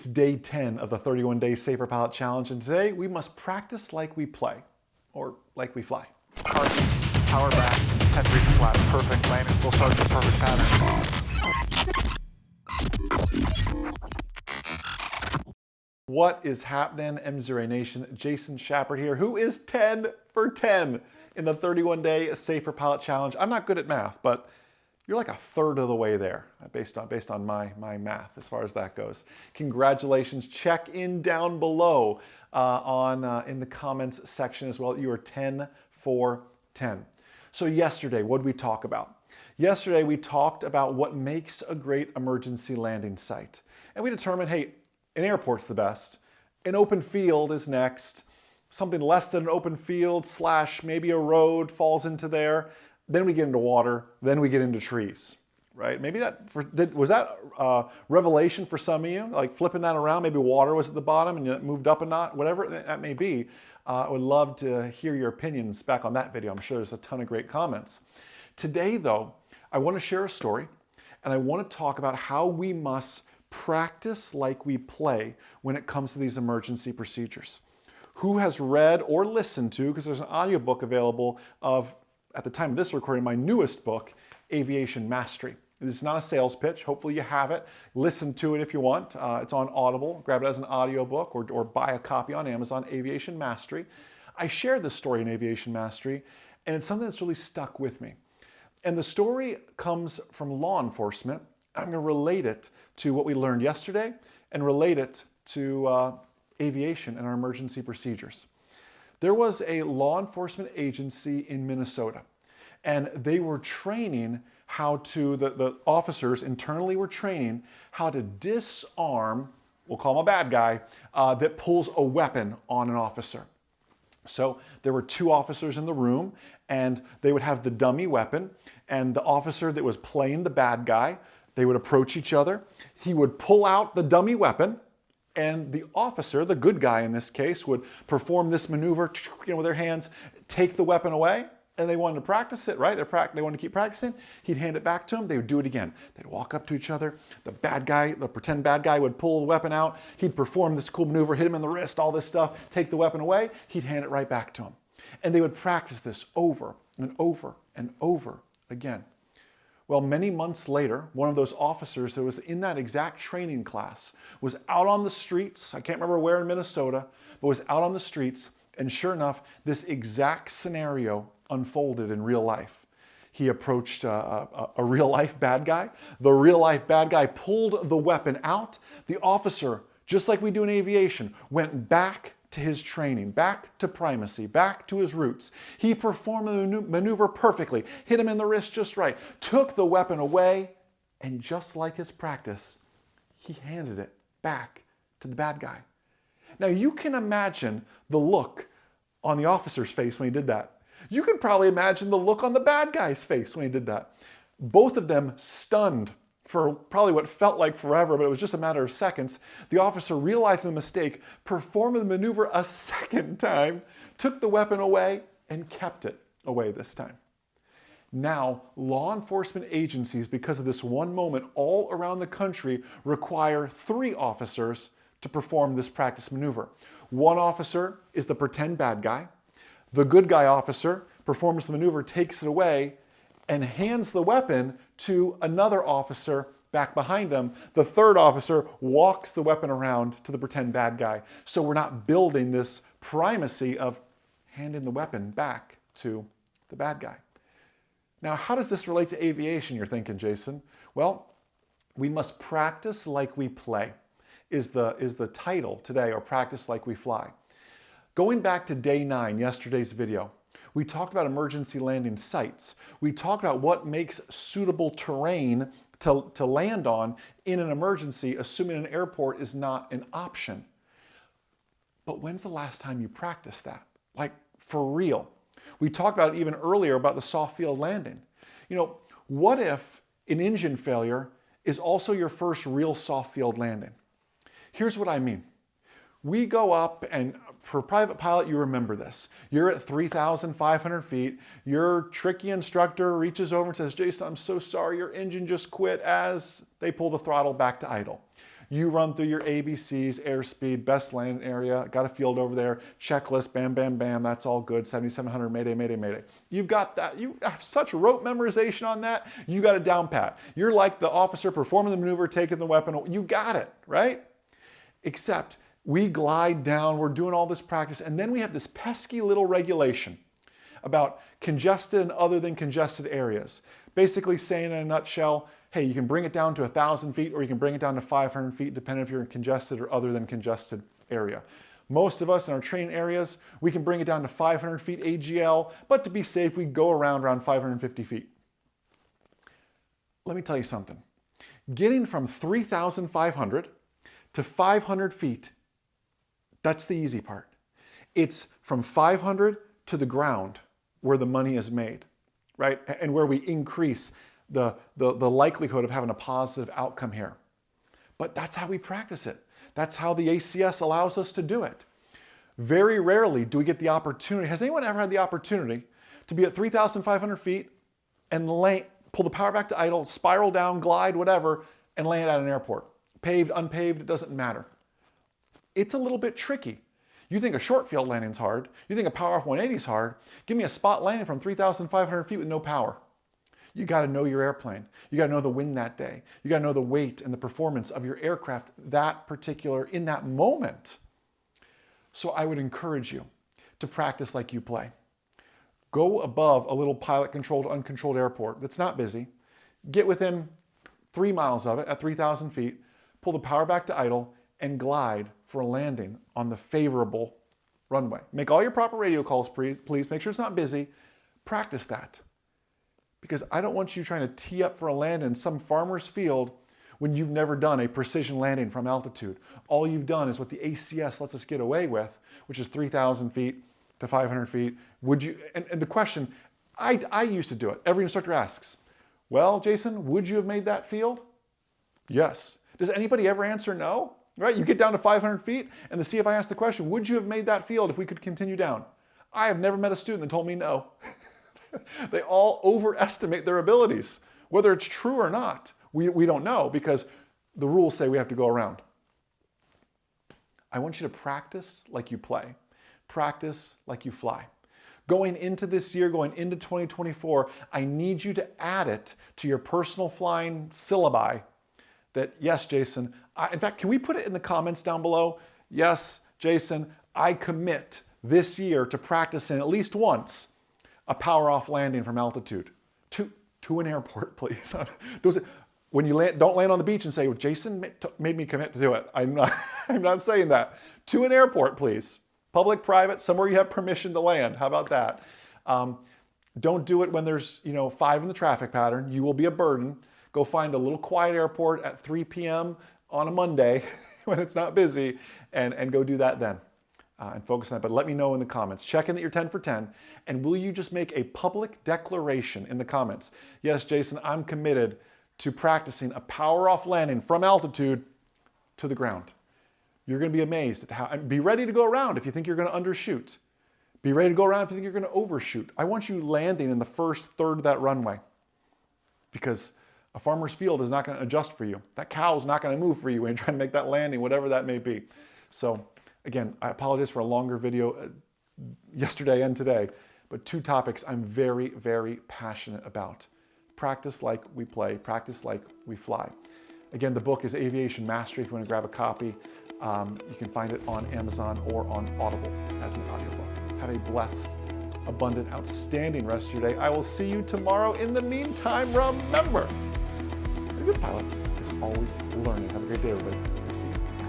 It's day 10 of the 31 Day Safer Pilot Challenge, and today we must practice like we play, or like we fly. Heartbeat, power back, 10 3 flaps, perfect. Landing still starts the perfect pattern. What is happening, MzeroA Nation? Jason Shepard here, who is 10 for 10 in the 31 Day Safer Pilot Challenge. I'm not good at math, but you're like a third of the way there, based on my math as far as that goes. Congratulations. Check in down below in the comments section as well. You are 10 for 10. So yesterday, what did we talk about? Yesterday, we talked about what makes a great emergency landing site. And we determined, hey, an airport's the best. An open field is next. Something less than an open field / maybe a road falls into there. Then we get into water, then we get into trees, right? Maybe was that revelation for some of you, like flipping that around? Maybe water was at the bottom and it moved up a notch, whatever that may be. I would love to hear your opinions back on that video. I'm sure there's a ton of great comments. Today, though, I want to share a story, and I want to talk about how we must practice like we play when it comes to these emergency procedures. Who has read or listened to, because there's an audiobook available of, at the time of this recording, my newest book, Aviation Mastery. This is not a sales pitch. Hopefully you have it. Listen to it if you want. It's on Audible. Grab it as an audiobook or buy a copy on Amazon, Aviation Mastery. I shared this story in Aviation Mastery, and it's something that's really stuck with me. And the story comes from law enforcement. I'm going to relate it to what we learned yesterday and relate it to aviation and our emergency procedures. There was a law enforcement agency in Minnesota, and they were training how to, the officers internally were training how to disarm, we'll call him a bad guy, that pulls a weapon on an officer. So there were two officers in the room, and they would have the dummy weapon, and the officer that was playing the bad guy, they would approach each other. He would pull out the dummy weapon, and the officer, the good guy in this case, would perform this maneuver, with their hands, take the weapon away, and they wanted to practice it, right? They wanted to keep practicing. He'd hand it back to him. They would do it again. They'd walk up to each other. The bad guy, the pretend bad guy, would pull the weapon out. He'd perform this cool maneuver, hit him in the wrist, all this stuff, take the weapon away. He'd hand it right back to him. And they would practice this over and over and over again. Well, many months later, one of those officers that was in that exact training class was out on the streets. I can't remember where in Minnesota, but was out on the streets. And sure enough, this exact scenario unfolded in real life. He approached a real life bad guy. The real life bad guy pulled the weapon out. The officer, just like we do in aviation, went back to his training, back to primacy, back to his roots. He performed the maneuver perfectly, hit him in the wrist just right, took the weapon away, and just like his practice, he handed it back to the bad guy. Now you can imagine the look on the officer's face when he did that. You can probably imagine the look on the bad guy's face when he did that. Both of them stunned for probably what felt like forever, but it was just a matter of seconds. The officer, realizing the mistake, performed the maneuver a second time, took the weapon away, and kept it away this time. Now, law enforcement agencies, because of this one moment all around the country, require 3 officers to perform this practice maneuver. One officer is the pretend bad guy. The good guy officer performs the maneuver, takes it away, and hands the weapon to another officer back behind him. The third officer walks the weapon around to the pretend bad guy. So we're not building this primacy of handing the weapon back to the bad guy. Now, how does this relate to aviation, you're thinking, Jason? Well, we must practice like we play is the title today, or practice like we fly. Going back to day 9, yesterday's video, we talked about emergency landing sites. We talked about what makes suitable terrain to land on in an emergency, assuming an airport is not an option. But when's the last time you practiced that? Like, for real. We talked about it even earlier about the soft field landing. What if an engine failure is also your first real soft field landing? Here's what I mean. We go up, and for private pilot, you remember this. You're at 3,500 feet. Your tricky instructor reaches over and says, Jason, I'm so sorry, your engine just quit, as they pull the throttle back to idle. You run through your ABCs, airspeed, best landing area, got a field over there, checklist, bam, bam, bam, that's all good, 7,700, mayday, mayday, mayday. You've got that, you have such rote memorization on that, you got it down pat. You're like the officer performing the maneuver, taking the weapon, you got it, right? Except we glide down, we're doing all this practice, and then we have this pesky little regulation about congested and other than congested areas. Basically saying in a nutshell, hey, you can bring it down to 1,000 feet or you can bring it down to 500 feet, depending if you're in congested or other than congested area. Most of us in our training areas, we can bring it down to 500 feet AGL, but to be safe, we go around 550 feet. Let me tell you something. Getting from 3,500 to 500 feet, that's the easy part. It's from 500 to the ground where the money is made, right? And where we increase the likelihood of having a positive outcome here. But that's how we practice it. That's how the ACS allows us to do it. Very rarely do we get the opportunity. Has anyone ever had the opportunity to be at 3,500 feet and pull the power back to idle, spiral down, glide, whatever, and land at an airport? Paved, unpaved, it doesn't matter. It's a little bit tricky. You think a short field landing's hard. You think a power off 180 is hard. Give me a spot landing from 3,500 feet with no power. You got to know your airplane. You got to know the wind that day. You got to know the weight and the performance of your aircraft in that moment. So I would encourage you to practice like you play. Go above a little pilot-controlled, uncontrolled airport that's not busy. Get within 3 miles of it at 3,000 feet. Pull the power back to idle and glide for a landing on the favorable runway. Make all your proper radio calls, please. Make sure it's not busy. Practice that. Because I don't want you trying to tee up for a land in some farmer's field when you've never done a precision landing from altitude. All you've done is what the ACS lets us get away with, which is 3,000 feet to 500 feet. Would you? And the question, I used to do it. Every instructor asks, well, Jason, would you have made that field? Yes. Does anybody ever answer no? Right? You get down to 500 feet and the CFI asks the question, would you have made that field if we could continue down? I have never met a student that told me no. They all overestimate their abilities. Whether it's true or not, we don't know because the rules say we have to go around. I want you to practice like you play. Practice like you fly. Going into this year, going into 2024, I need you to add it to your personal flying syllabi that, yes, Jason, in fact, can we put it in the comments down below? Yes, Jason, I commit this year to practicing at least once a power off landing from altitude to an airport, please. When you land, don't land on the beach and say, well, Jason made me commit to do it. I'm not saying that. To an airport, please. Public, private, somewhere you have permission to land. How about that? Don't do it when there's 5 in the traffic pattern. You will be a burden. Go find a little quiet airport at 3 p.m. on a Monday when it's not busy and go do that then. And focus on that. But let me know in the comments. Check in that you're 10 for 10. And will you just make a public declaration in the comments? Yes, Jason, I'm committed to practicing a power off landing from altitude to the ground. You're going to be amazed at how, and be ready to go around if you think you're going to undershoot. Be ready to go around if you think you're going to overshoot. I want you landing in the first third of that runway because a farmer's field is not going to adjust for you. That cow is not going to move for you when you're trying to make that landing, whatever that may be. So again, I apologize for a longer video yesterday and today, but 2 topics I'm very, very passionate about. Practice like we play, practice like we fly. Again, the book is Aviation Mastery if you want to grab a copy. You can find it on Amazon or on Audible as an audiobook. Have a blessed, abundant, outstanding rest of your day. I will see you tomorrow. In the meantime, remember, a good pilot is always learning. Have a great day, everybody. I'll see you.